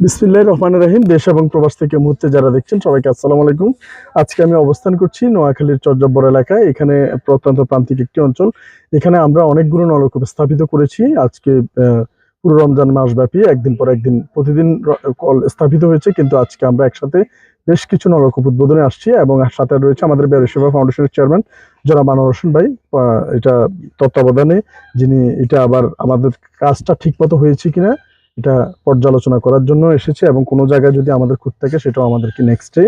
বিসমিল্লাহির রহমানির রহিম। দেশ এবং প্রবাস থেকে মুহূর্তে যারা দেখছেন সবাইকে আসসালামু আলাইকুম। আজকে আমি অবস্থান করছি নোয়াখালীর চরজব্বর এলাকায়। এখানে প্রত্যন্ত প্রান্তিক একটি অঞ্চল। এখানে আমরা অনেকগুলো নলকূপ স্থাপিত করেছি। আজকে পুরো রমজান মাস ব্যাপী একদিন পর একদিন প্রতিদিন কল স্থাপিত হয়েছে, কিন্তু আজকে আমরা একসাথে বেশ কিছু নলকূপ উদ্বোধনে আসছি এবং সাথে রয়েছে আমাদের বেয়ারী সেবা ফাউন্ডেশনের চেয়ারম্যান জনাব আনোয়ার হোসেন ভাই। এটা তত্ত্বাবধানে যিনি এটা আবার আমাদের কাজটা ঠিকমতো হয়েছে কিনা এটা পর্যালোচনা করার জন্য এসেছে, এবং কোনো জায়গায় যদি আমাদের খুঁত থাকে সেটাও আমাদেরকে নেক্সটে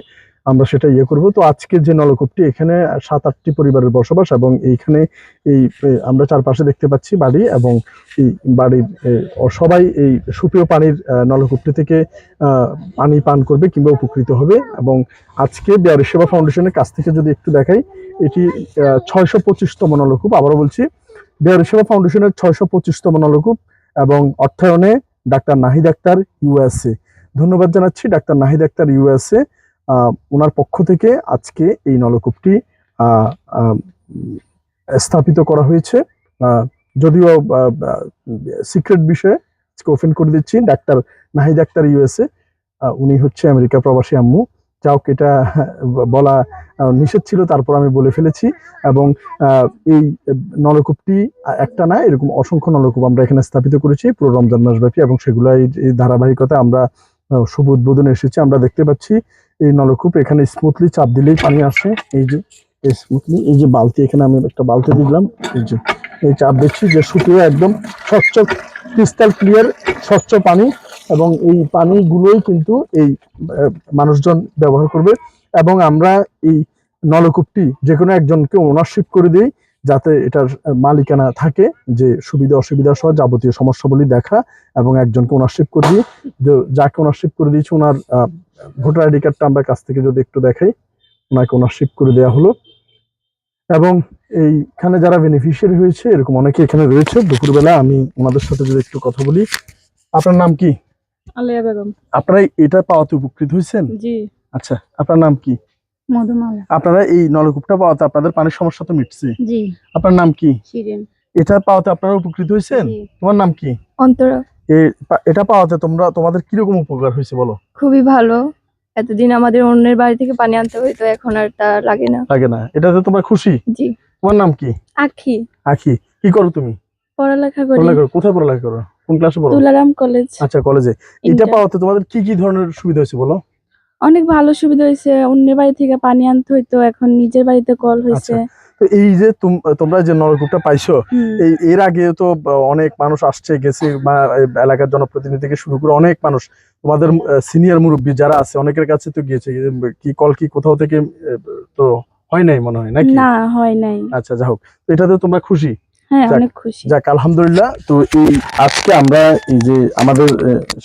আমরা সেটা করব। তো আজকে যে নলকূপটি, এখানে 7-8টি পরিবারের বসবাস, এবং এইখানে আমরা চারপাশে দেখতে পাচ্ছি বাড়ি, এবং এই বাড়ির সবাই এই সুপেয় পানির নলকূপটি থেকে পানি পান করবে কিংবা উপকৃত হবে। এবং আজকে বেয়ারী সেবা ফাউন্ডেশনের কাছ থেকে যদি একটু দেখাই, এটি 625তম নলকূপ। আবারও বলছি, বেয়ারী সেবা ফাউন্ডেশনের 625তম নলকূপ, এবং অর্থায়নে ডাক্তার নাহিদ আক্তার ইউএসএ। ধন্যবাদ জানাচ্ছি ডাক্তার নাহিদ আক্তার ইউএসএ। ওনার পক্ষ থেকে আজকে এই নলকূপটি স্থাপিত করা হয়েছে। যদিও সিক্রেট বিষয়ে ওপেন করে দিচ্ছি, ডাক্তার নাহিদ আক্তার ইউএসএ উনি হচ্ছে আমেরিকা প্রবাসী আম্মু। যাও এটা বলা নিষেধ ছিল, তারপর আমি বলে ফেলেছি। এবং এই নলকূপটি একটা না, এরকম অসংখ্য নলকূপ আমরা এখানে স্থাপিত করেছি পুরো রমজান মাস ব্যাপী, এবং সেগুলো এই ধারাবাহিকতা আমরা শুভ উদ্বোধনে এসেছি। আমরা দেখতে পাচ্ছি এই নলকূপ, এখানে স্মুথলি চাপ দিলেই পানি আসে। এই যে স্মুথলি, এই যে বালতি, এখানে আমি একটা বালতি দিলাম, এই যে এই চাপ দিচ্ছি যে শুকিয়ে একদম স্বচ্ছ ক্রিস্টাল ক্লিয়ার স্বচ্ছ পানি, এবং এই পানিগুলোই কিন্তু এই মানুষজন ব্যবহার করবে। এবং আমরা এই নলকূপটি যে কোনো একজনকে ওনারশিপ করে দিই, যাতে এটার মালিকানা থাকে, যে সুবিধা অসুবিধা সহ যাবতীয় সমস্যাগুলি দেখা, এবং একজনকে ওনারশিপ করে দিই। যাকে ওনারশিপ করে দিয়েছি ওনার ভোটার আইডি কার্ডটা আমরা কাছ থেকে যদি একটু দেখাই, ওনাকে ওনারশিপ করে দেওয়া হলো। এবং এইখানে যারা বেনিফিশিয়ারি হয়েছে এরকম অনেকে এখানে রয়েছে। দুপুরবেলা আমি ওনাদের সাথে যদি একটু কথা বলি। আপনার নাম কি? আলিয়া বেগম। আপনারা এটা পাওয়াতে উপকৃত হয়েছেন? জি। আচ্ছা, আপনার নাম কি? মধুমালা। আপনারা এই নলকূপটা পাওয়াতে আপনাদের পানির সমস্যা তো মিটছে? জি। আপনার নাম কি? শিরিন। এটা পাওয়াতে আপনারা উপকৃত হয়েছেন? তোমার নাম কি? অন্তরা। এটা পাওয়াতে তোমাদের কিরকম উপকার হয়েছে বলো? খুবই ভালো। এতদিন আমাদের অন্যের বাড়ি থেকে পানি আনতে হইতো, এখন আর তা লাগে না। লাগে না, এটাতে তোমরা খুশি? জি। তোমার নাম কি? আখি। আখি, কি করো তুমি? পড়ালেখা করি। কোথায় পড়ালেখা করো? কোন ক্লাসে পড়ো? তুলারাম কলেজ। আচ্ছা, কলেজে। এটা পাওয়াতে তোমাদের কি কি ধরনের সুবিধা হয়েছে বলো? অনেক ভালো সুবিধা হয়েছে। অন্যের বাড়ি থেকে পানি আনতে হইতো, এখন নিজের বাড়িতে কল হয়েছে। তো এই যে তোমরা যে নলকূপটা পাইছো, এর আগে তো অনেক মানুষ আসছে গেছে, বা এলাকার জনপ্রতিনিধি থেকে শুরু করে অনেক মানুষ, তোমাদের সিনিয়র মুরব্বী যারা আছে অনেকের কাছে তো গিয়েছে, কি কল কি কোথাও থেকে তো হয় নাই মনে হয় নাকি? না, হয় নাই। আচ্ছা, যাই হোক, তো এটাতে তোমরা খুশি? হ্যাঁ, অনেক খুশি। যাক, আলহামদুলিল্লাহ। তো এই আজকে আমরা এই যে আমাদের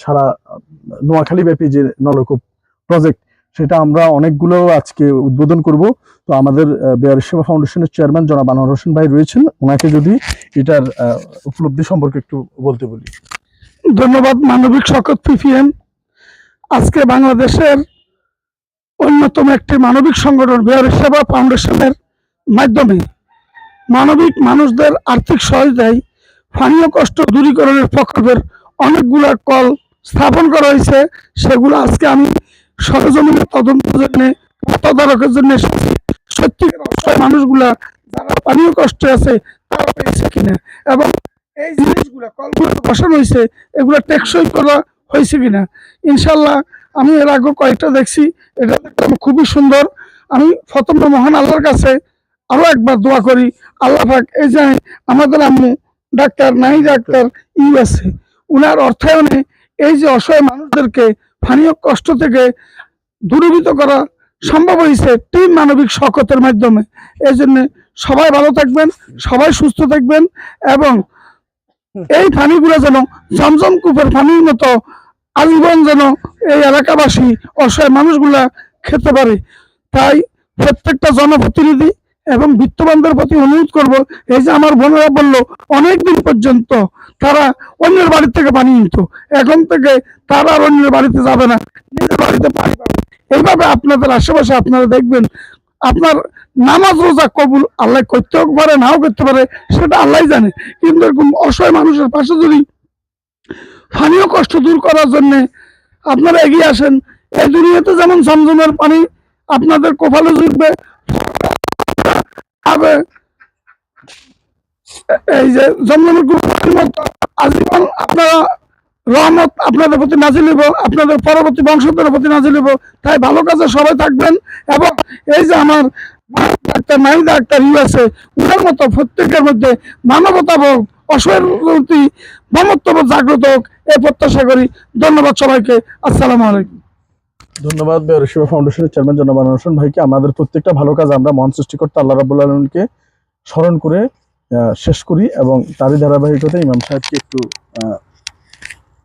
সারা নোয়াখালী ব্যাপী যে নলকূপ প্রজেক্ট, সেটা আমরা অনেকগুলো আজকে উদ্বোধন করব। তো আমাদের বেয়ারী সেবা ফাউন্ডেশনের চেয়ারম্যান জনাব আনোয়ার হোসেন ভাই রয়েছেন, ওনাকে যদি এটার উপলব্ধি সম্পর্কে একটু বলতে বলি। ধন্যবাদ। মানবিক শকত পিপিএম আজকে বাংলাদেশের অন্যতম একটি মানবিক সংগঠন বেয়ারী সেবা ফাউন্ডেশনের মাধ্যমে মানবিক মানুষদের আর্থিক সহায়তায় পানীয় কষ্ট দূরীকরণের প্রকল্পের অনেকগুলা কল স্থাপন করা হয়েছে। সেগুলো আজকে আমি সরজমিনে তদন্তের জন্য, তদারকের জন্য এসেছি। সত্যিকার অসহায় মানুষগুলা যারা পানীয় কষ্টে আছে তারা পেয়েছে কিনা, এবং এই জিনিসগুলা কলগুলো বসানো হয়েছে এগুলো টেকসই করা হয়েছে কিনা। ইনশাল্লাহ আমি এর আগে কয়েকটা দেখছি, এটা খুবই সুন্দর। আমি প্রথমে মহান আল্লাহর কাছে আরো একবার দোয়া করি, আল্লাহ পাক এই যে আমাদের আম্মু ডাক্তার নাহিদ আক্তার ইউএসএ, উনার অর্থায়নে এই যে অসহায় মানুষদেরকে পানীয় কষ্ট থেকে দূরীভূত করা সম্ভব হয়েছে টিম মানবিক শকতের মাধ্যমে। এই জন্য সবাই ভালো থাকবেন, সবাই সুস্থ থাকবেন, এবং এই পানিগুলো যেন জমজম কূপের পানির মতো আজীবন যেন এই এলাকাবাসী অসহায় মানুষগুলা খেতে পারে। তাই প্রত্যেকটা জনপ্রতিনিধি এবং বিত্তবানদের প্রতি অনুরোধ করব, এই যে আমার বোনেরা বললো অনেকদিন পর্যন্ত তারা অন্যের বাড়ি থেকে পানি নিত, এখন থেকে তারা আর অন্যের বাড়িতে যাবে না, নিজের বাড়িতে পানি পাবে। এইভাবে আপনাদের আশেপাশে আপনারা দেখবেন আপনার নামাজ রোজা কবুল আল্লাহ করতেও পারে, নাও করতে পারে, সেটা আল্লাহ জানে। কিন্তু এরকম অসহায় মানুষের পাশে যদি পানীয় কষ্ট দূর করার জন্য আপনারা এগিয়ে আসেন। এই দুনিয়াতে যেমন জমজমের পানি আপনাদের কপালে জুটবে, আবে এই যে জমজমের পানির মতো আজীবন আপনারা রহমত আপনাদের প্রতি নাজিল হইব, আপনাদের পরবর্তী বংশধরের প্রতি নাজিল হইব। তাই ভালো কাজে সবাই থাকবেন। এবং এই যে আমার ডাক্তার নাহিদ ডাক্তার ইউএসএ, ওনার মতো প্রত্যেকের মধ্যে মানবতাবোধ, অসহায়তি, মমত্ববোধ জাগ্রত হোক, এই প্রত্যাশা করি। ধন্যবাদ সবাইকে। আসসালামু আলাইকুম। ধন্যবাদ বেয়ারুস সেবা ফাউন্ডেশনের চেয়ারম্যান জনাব আনোয়ার হোসেন ভাইকে। আমাদের প্রত্যেকটা ভালো কাজ আমরা মহান সৃষ্টিকর্তা আল্লাহ রাব্বুল আলামিনকে স্মরণ করে শেষ করি, এবং তারই ধারাবাহিকতায় ইমাম সাহেবকে একটু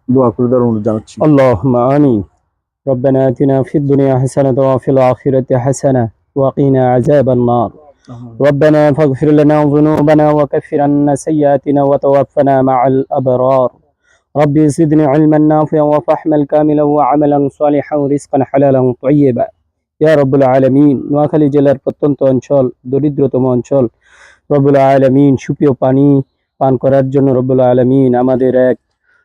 দোয়া করে দেওয়ার অনুরোধ জানাচ্ছি। اللهم آمين. ربنا آتنا في الدنيا حسنة وفي الآخرة حسنة وقنا عذاب النار. ربنا فاغفر لنا ذنوبنا وكفر عنا سيئاتنا وتوفنا مع الأبرار. ربي زدني علما نافعا وفهما كاملا وعملا صالحا ورزقا حلالا طيبا. يا رب العالمين. নোয়াখালী জেলার প্রত্যন্ত অঞ্চল, দরিদ্রতম অঞ্চল, রব্বুল আলামিন সুপেয় পানি পান করার জন্য রব্বুল আলামিন আমাদের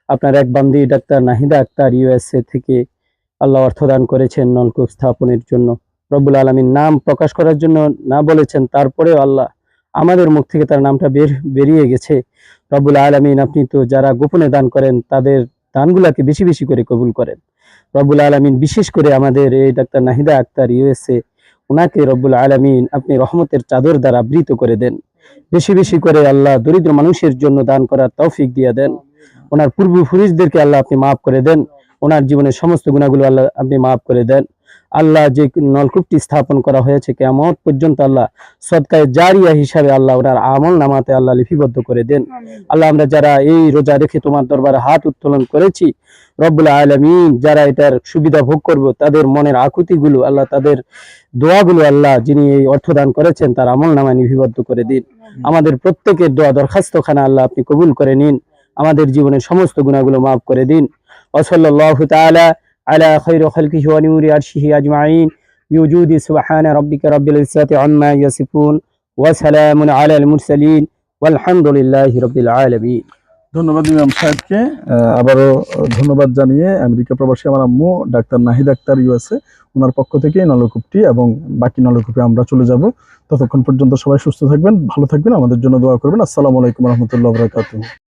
আপনার এক বান্দি ডাক্তার নাহিদা আক্তার ইউএসএ থেকে আল্লাহ অর্থ দান করেছেন নলকূপ স্থাপনের জন্য। রব্বুল আলামিন নাম প্রকাশ করার জন্য না বলেছেন, তারপরেও আল্লাহ আমাদের মুখ থেকে তার নামটা বেরিয়ে গেছে। রব্বুল আলামিন, আপনি তো যারা গোপনে দান করেন তাদের দানগুলাকে বেশি বেশি করে কবুল করেন। রব্বুল আলামিন, বিশেষ করে আমাদের এই ডাক্তার নাহিদা আক্তার ইউএসএ, ওনাকে রব্বুল আলামিন আপনি রহমতের চাদর দ্বারা আবৃত করে দেন। বেশি বেশি করে আল্লাহ দরিদ্র মানুষের জন্য দান করার তৌফিক দিয়ে দেন। ওনার পূর্বপুরুষদেরকে আল্লাহ আপনি মাফ করে দেন। ওনার জীবনের সমস্ত গুণাগুলো আল্লাহ আপনি মাফ করে দেন। আল্লাহ যে নলকূপটি স্থাপন করা হয়েছে কিয়ামত পর্যন্ত আল্লাহ সদকায়ে জারিয়া হিসাবে আল্লাহ ওনার আমল নামাতে আল্লাহ লিপিবদ্ধ করে দেন। আল্লাহ, আমরা যারা এই রোজা রেখে তোমার দরবারে হাত উত্তোলন করেছি, রব্বুল আলামিন যারা এটার সুবিধা ভোগ করব, তাদের মনের আকুতিগুলো আল্লাহ, তাদের দোয়াগুলো আল্লাহ যিনি এই অর্থদান করেছেন তার আমল নামায় লিপিবদ্ধ করে দিন। আমাদের প্রত্যেকের দোয়া দরখাস্তখানা আল্লাহ আপনি কবুল করে নিন। আমাদের জীবনের সমস্ত গুনাহগুলো মাফ করে দিন। ওয়া সাল্লাল্লাহু তাআলা আলা খায়রি খালকিহি ওয়া নূরি আরশিহি আজমাইন বিউজুদি সুবহানা রাব্বিকা রাব্বিল ইজ্জাতি আম্মা ইয়াসিফুন ওয়া সালামুন আলাল মুরসালিন ওয়ালহামদুলিল্লাহি রাব্বিল আলামিন। ধন্যবাদ ইমাম সাহেবকে। আবারও ধন্যবাদ জানিয়ে আমেরিকা প্রবাসী আমার আম্মু ডাক্তার নাহিদ আক্তার ইউএসএ, ওনার পক্ষ থেকে নলকূপটি এবং বাকি নলকূপে আমরা চলে যাব। ততক্ষণ পর্যন্ত সবাই সুস্থ থাকবেন, ভালো থাকবেন, আমাদের জন্য দোয়া করবেন। আসসালামু আলাইকুম ওয়া রাহমাতুল্লাহি ওয়া বারাকাতুহু।